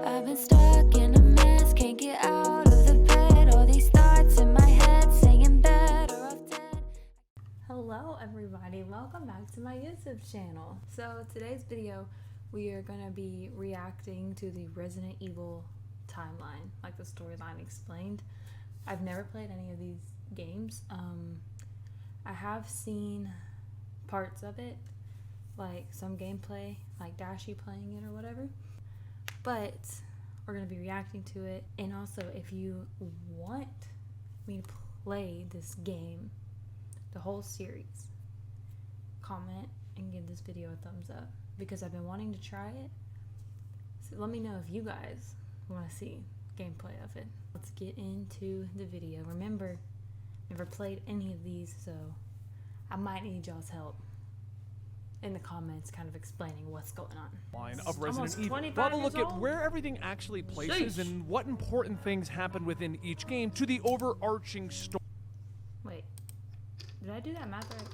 I've been stuck in a mess, can't get out of the bed. All these thoughts in my head saying better off dead. Hello everybody, welcome back to my YouTube channel. So today's video we are going to be reacting to the Resident Evil timeline, like the storyline explained. I've never played any of these games. I have seen parts of it, like some gameplay, like Dashi playing it or whatever, but we're going to be reacting to it. And also, if you want me to play this game, the whole series, comment and give this video a thumbs up, because I've been wanting to try it. So let me know if you guys want to see gameplay of it. Let's get into the video. Remember, never played any of these, so I might need y'all's help in the comments, kind of explaining what's going on. Line of Resident Evil. We'll have a look at where everything actually places and what important things happen within each game to the overarching story. Wait, did I do that math right?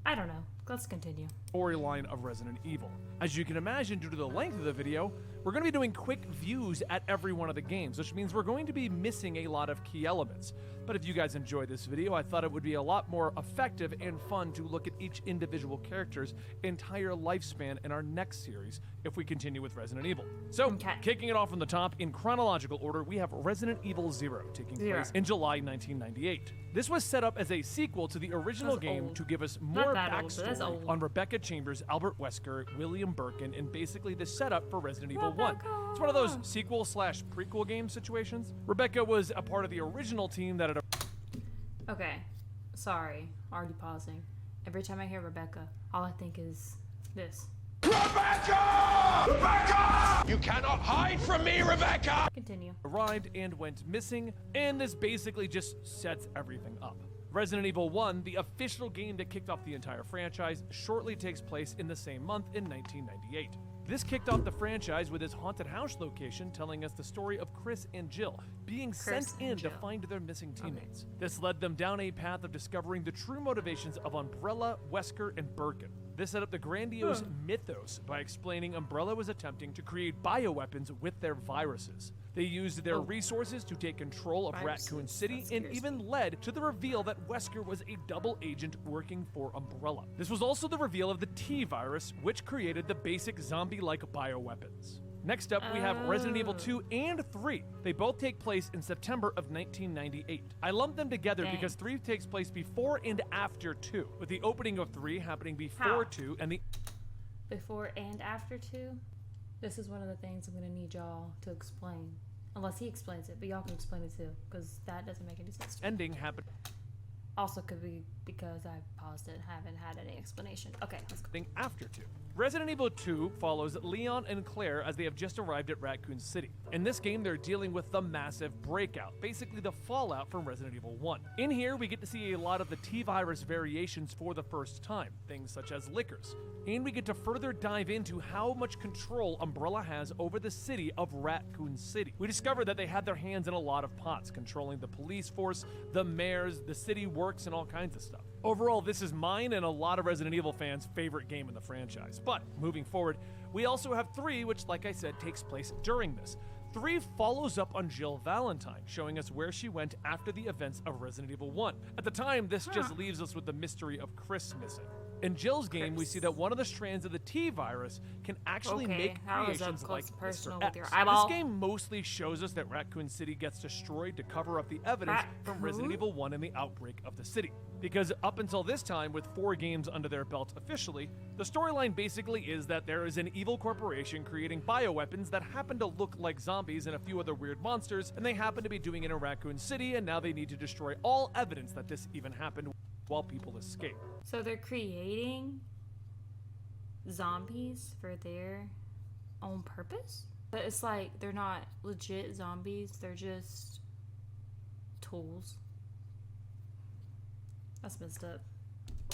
I don't know. Let's continue. Storyline of Resident Evil. As you can imagine, due to the length of the video, we're going to be doing quick views at every one of the games, which means we're going to be missing a lot of key elements. But if you guys enjoyed this video, I thought it would be a lot more effective and fun to look at each individual character's entire lifespan in our next series if we continue with Resident Evil. So, kicking it off from the top, in chronological order, we have Resident Evil 0 taking place in July 1998. This was set up as a sequel to the original game to give us more backstory on Rebecca Chambers, Albert Wesker, William Birkin, and basically the setup for Resident Evil 1. It's one of those sequel/prequel game situations. Rebecca was a part of the original team that had... Okay, sorry, already pausing. Every time I hear Rebecca, all I think is this. Rebecca! Rebecca! You cannot hide from me, Rebecca! Continue. Arrived and went missing, and this basically just sets everything up. Resident Evil 1, the official game that kicked off the entire franchise, shortly takes place in the same month in 1998. This kicked off the franchise with its haunted house location telling us the story of Chris and Jill being sent in to find their missing teammates. This led them down a path of discovering the true motivations of Umbrella, Wesker, and Birkin. This set up the grandiose mythos by explaining Umbrella was attempting to create bioweapons with their viruses. They used their resources to take control of Raccoon City, and even led to the reveal that Wesker was a double agent working for Umbrella. This was also the reveal of the T-Virus, which created the basic zombie-like bioweapons. Next up, we have Resident Evil 2 and 3. They both take place in September of 1998. I lumped them together because 3 takes place before and after 2, with the opening of 3 happening before 2 and the... Before and after 2? This is one of the things I'm going to need y'all to explain. Unless he explains it, but y'all can explain it too, because that doesn't make any sense to me. Ending happened... Also could be because I paused it, haven't had any explanation. Okay, let's go. After 2. Resident Evil 2 follows Leon and Claire as they have just arrived at Raccoon City. In this game, they're dealing with the massive breakout, basically the fallout from Resident Evil 1. In here, we get to see a lot of the T-Virus variations for the first time, things such as lickers. And we get to further dive into how much control Umbrella has over the city of Raccoon City. We discover that they had their hands in a lot of pots, controlling the police force, the mayors, the city works, and all kinds of stuff. Overall, this is mine and a lot of Resident Evil fans' favorite game in the franchise. But moving forward, we also have 3, which, like I said, takes place during this. 3 follows up on Jill Valentine, showing us where she went after the events of Resident Evil 1. At the time, this just leaves us with the mystery of Chris missing. In Jill's game, we see that one of the strands of the T-Virus can actually make creations like Mr. X. This game mostly shows us that Raccoon City gets destroyed to cover up the evidence from Resident Evil 1 and the outbreak of the city. Because up until this time, with 4 games under their belt officially, the storyline basically is that there is an evil corporation creating bioweapons that happen to look like zombies and a few other weird monsters, and they happen to be doing it in Raccoon City, and now they need to destroy all evidence that this even happened while people escape. So they're creating zombies for their own purpose? But it's like they're not legit zombies, they're just tools. That's messed up.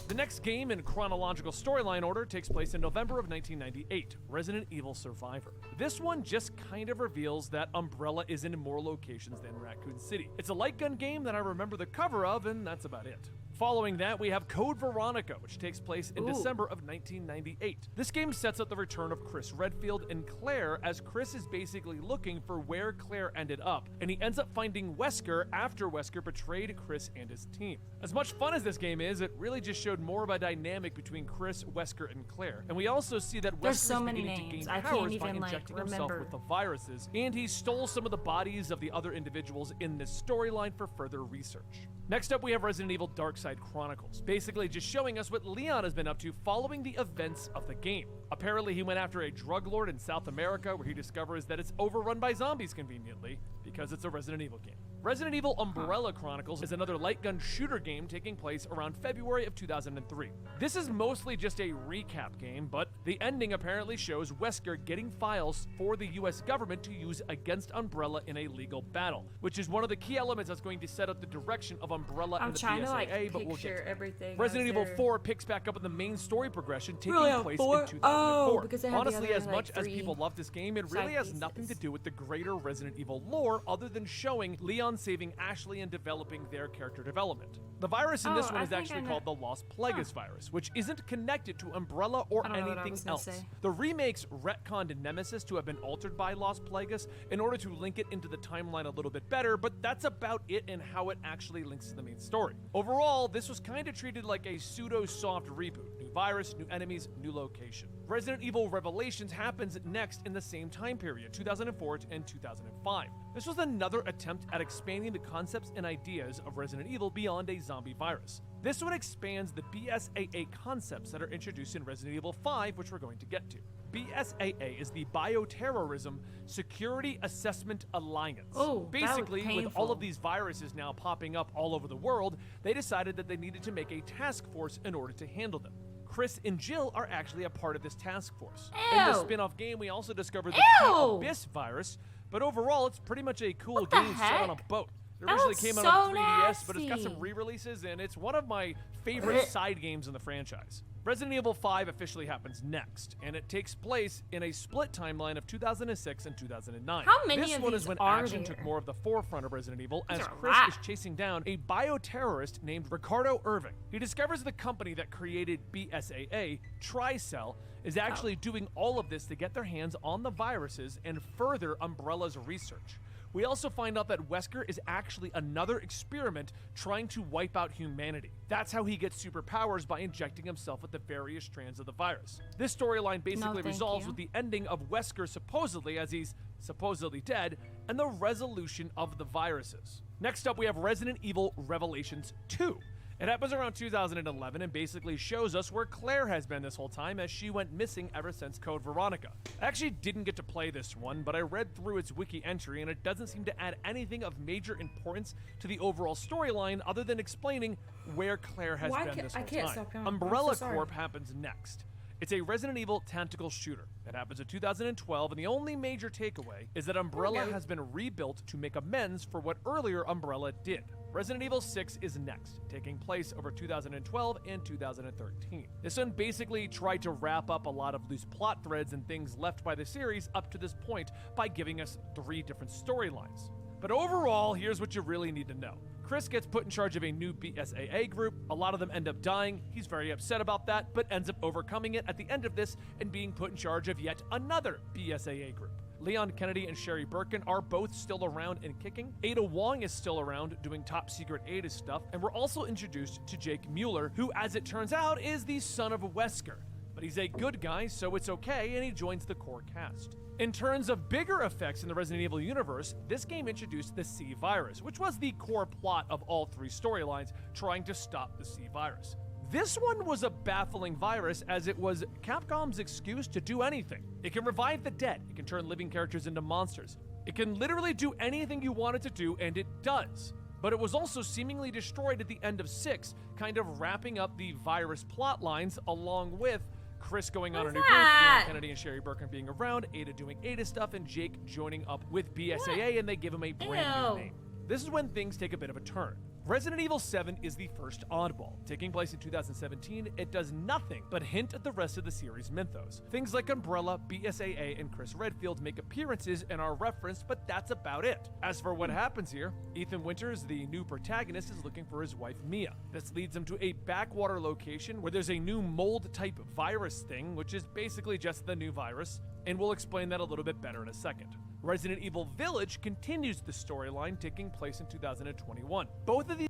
The next game in chronological storyline order takes place in November of 1998, Resident Evil Survivor. This one just kind of reveals that Umbrella is in more locations than Raccoon City. It's a light gun game that I remember the cover of, and that's about it. Following that, we have Code Veronica, which takes place in Ooh. December of 1998. This game sets up the return of Chris Redfield and Claire, as Chris is basically looking for where Claire ended up, and he ends up finding Wesker after Wesker betrayed Chris and his team. As much fun as this game is, it really just showed more of a dynamic between Chris, Wesker, and Claire. And we also see that There's Wesker so is many beginning to names. gain I can't powers by even, like, injecting himself remember. with the viruses, and he stole some of the bodies of the other individuals in this storyline for further research. Next up, we have Resident Evil Darkside Chronicles, basically just showing us what Leon has been up to following the events of the game. Apparently, he went after a drug lord in South America, where he discovers that it's overrun by zombies conveniently, because it's a Resident Evil game. Resident Evil Umbrella Chronicles is another light gun shooter game taking place around February of 2003. This is mostly just a recap game, but the ending apparently shows Wesker getting files for the US government to use against Umbrella in a legal battle, which is one of the key elements that's going to set up the direction of Umbrella I'm and the trying to, like, BSAA, but we'll picture get to it. everything. Resident as Evil they're- 4 picks back up in the main story progression taking Really, place 4? in 2004. Oh, because they have the Honestly, other, as like, much as 3 people love this game, it really side has nothing to pieces. do with the greater Resident Evil lore other than showing Leon saving Ashley and developing their character development. The virus in this Oh, one I is think actually I know- called the Los Plagas virus, which isn't connected to Umbrella or I don't know what I anything was gonna else. say. The remakes retconned Nemesis to have been altered by Los Plagas in order to link it into the timeline a little bit better, but that's about it and how it actually links to the main story. Overall, this was kind of treated like a pseudo-soft reboot. New virus, new enemies, new location. Resident Evil Revelations happens next in the same time period, 2004 and 2005. This was another attempt at expanding the concepts and ideas of Resident Evil beyond a zombie virus. This one expands the BSAA concepts that are introduced in Resident Evil 5, which we're going to get to. BSAA is the Bioterrorism Security Assessment Alliance. Oh, that was Basically, with all painful. of these viruses now popping up all over the world, they decided that they needed to make a task force in order to handle them. Chris and Jill are actually a part of this task force. In the Ew. spin-off game, we also discovered the Ew. T-Abyss virus, but overall, it's pretty much a cool What the game set on a heck? boat. It That originally looks came out so on 3DS, but it's got nasty. some re-releases, and it's one of my favorite side games in the franchise. Resident Evil 5 officially happens next, and it takes place in a split timeline of 2006 and 2009. How many this of one is these when are action there? took more of the forefront of Resident Evil, as These are a Chris lot. is chasing down a bioterrorist named Ricardo Irving. He discovers the company that created BSAA, Tricell, is actually doing all of this to get their hands on the viruses and further Umbrella's research. We also find out that Wesker is actually another experiment trying to wipe out humanity. That's how he gets superpowers, by injecting himself with the various strands of the virus. This storyline basically thank resolves you. with the ending of Wesker supposedly, as he's supposedly dead, and the resolution of the viruses. Next up, we have Resident Evil Revelations 2. It happens around 2011 and basically shows us where Claire has been this whole time, as she went missing ever since Code Veronica. I actually didn't get to play this one, but I read through its wiki entry and it doesn't seem to add anything of major importance to the overall storyline other than explaining where Claire has Why been can't- this I whole can't time. stop counting. I'm so Umbrella sorry. Corp happens next. It's a Resident Evil tactical shooter. It happens in 2012, and the only major takeaway is that Umbrella Okay. has been rebuilt to make amends for what earlier Umbrella did. Resident Evil 6 is next, taking place over 2012 and 2013. This one basically tried to wrap up a lot of loose plot threads and things left by the series up to this point by giving us 3 different storylines. But overall, here's what you really need to know. Chris gets put in charge of a new BSAA group. A lot of them end up dying. He's very upset about that, but ends up overcoming it at the end of this and being put in charge of yet another BSAA group. Leon Kennedy and Sherry Birkin are both still around and kicking. Ada Wong is still around doing top secret Ada stuff. And we're also introduced to Jake Mueller, who, as it turns out, is the son of Wesker. But he's a good guy, so it's okay, and he joins the core cast. In terms of bigger effects in the Resident Evil universe, this game introduced the C virus, which was the core plot of all 3 storylines, trying to stop the C virus. This one was a baffling virus, as it was Capcom's excuse to do anything. It can revive the dead, it can turn living characters into monsters. It can literally do anything you want it to do, and it does. But it was also seemingly destroyed at the end of 6, kind of wrapping up the virus plot lines, along with Chris going on a new group, Leon Kennedy and Sherry Birkin being around, Ada doing Ada stuff, and Jake joining up with BSAA, and they give him a brand new Ew. name. This is when things take a bit of a turn. Resident Evil 7 is the first oddball. Taking place in 2017, it does nothing but hint at the rest of the series' mythos. Things like Umbrella, BSAA, and Chris Redfield make appearances and are referenced, but that's about it. As for what happens here, Ethan Winters, the new protagonist, is looking for his wife Mia. This leads him to a backwater location where there's a new mold-type virus thing, which is basically just the new virus, and we'll explain that a little bit better in a second. Resident Evil Village continues the storyline, taking place in 2021. Both of these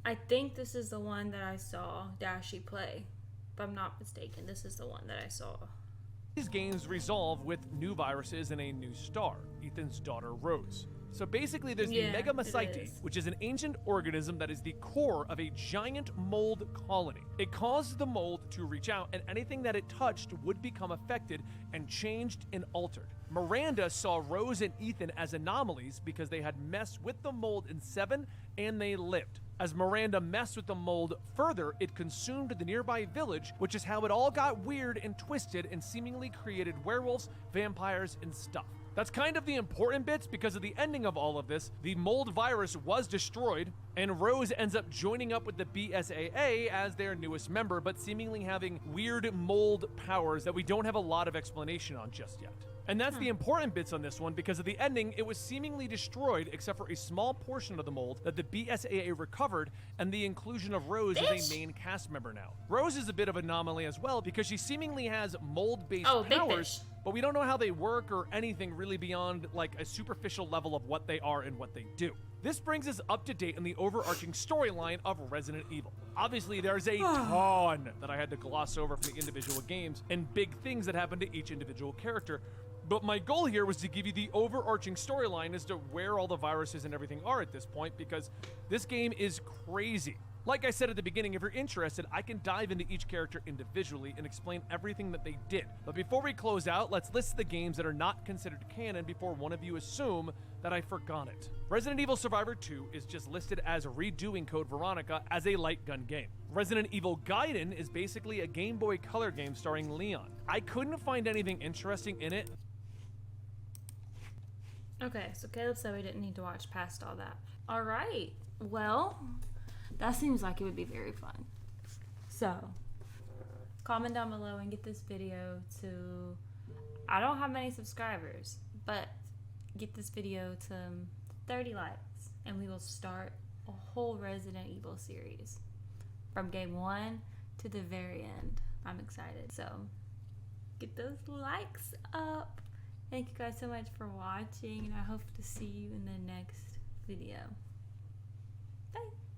I think this is the one that I saw Dashi play. If I'm not mistaken, this is the one that I saw. These games resolve with new viruses and a new star, Ethan's daughter Rose. So basically there's Yeah, the it Megamycete, is. which is an ancient organism that is the core of a giant mold colony. It caused the mold to reach out, and anything that it touched would become affected and changed and altered. Miranda saw Rose and Ethan as anomalies because they had messed with the mold in 7 and they lived. As Miranda messed with the mold further, it consumed the nearby village, which is how it all got weird and twisted and seemingly created werewolves, vampires, and stuff. That's kind of the important bits because at the ending of all of this, the mold virus was destroyed, and Rose ends up joining up with the BSAA as their newest member, but seemingly having weird mold powers that we don't have a lot of explanation on just yet. And that's the important bits on this one because at the ending, it was seemingly destroyed except for a small portion of the mold that the BSAA recovered and the inclusion of Rose as a main cast member now. Rose is a bit of an anomaly as well because she seemingly has mold-based Big powers, fish. but we don't know how they work or anything really beyond like a superficial level of what they are and what they do. This brings us up to date on the overarching storyline of Resident Evil. Obviously, there's a ton that I had to gloss over from the individual games and big things that happen to each individual character. But my goal here was to give you the overarching storyline as to where all the viruses and everything are at this point, because this game is crazy. Like I said at the beginning, if you're interested, I can dive into each character individually and explain everything that they did. But before we close out, let's list the games that are not considered canon before one of you assume that I forgot it. Resident Evil Survivor 2 is just listed as redoing Code Veronica as a light gun game. Resident Evil Gaiden is basically a Game Boy Color game starring Leon. I couldn't find anything interesting in it. Okay, so Caleb said we didn't need to watch past all that. All right. Well, that seems like it would be very fun. So, comment down below and get this video to... I don't have many subscribers, but get this video to 30 likes, and we will start a whole Resident Evil series. From game 1 to the very end. I'm excited. So, get those likes up. Thank you guys so much for watching, and I hope to see you in the next video. Bye.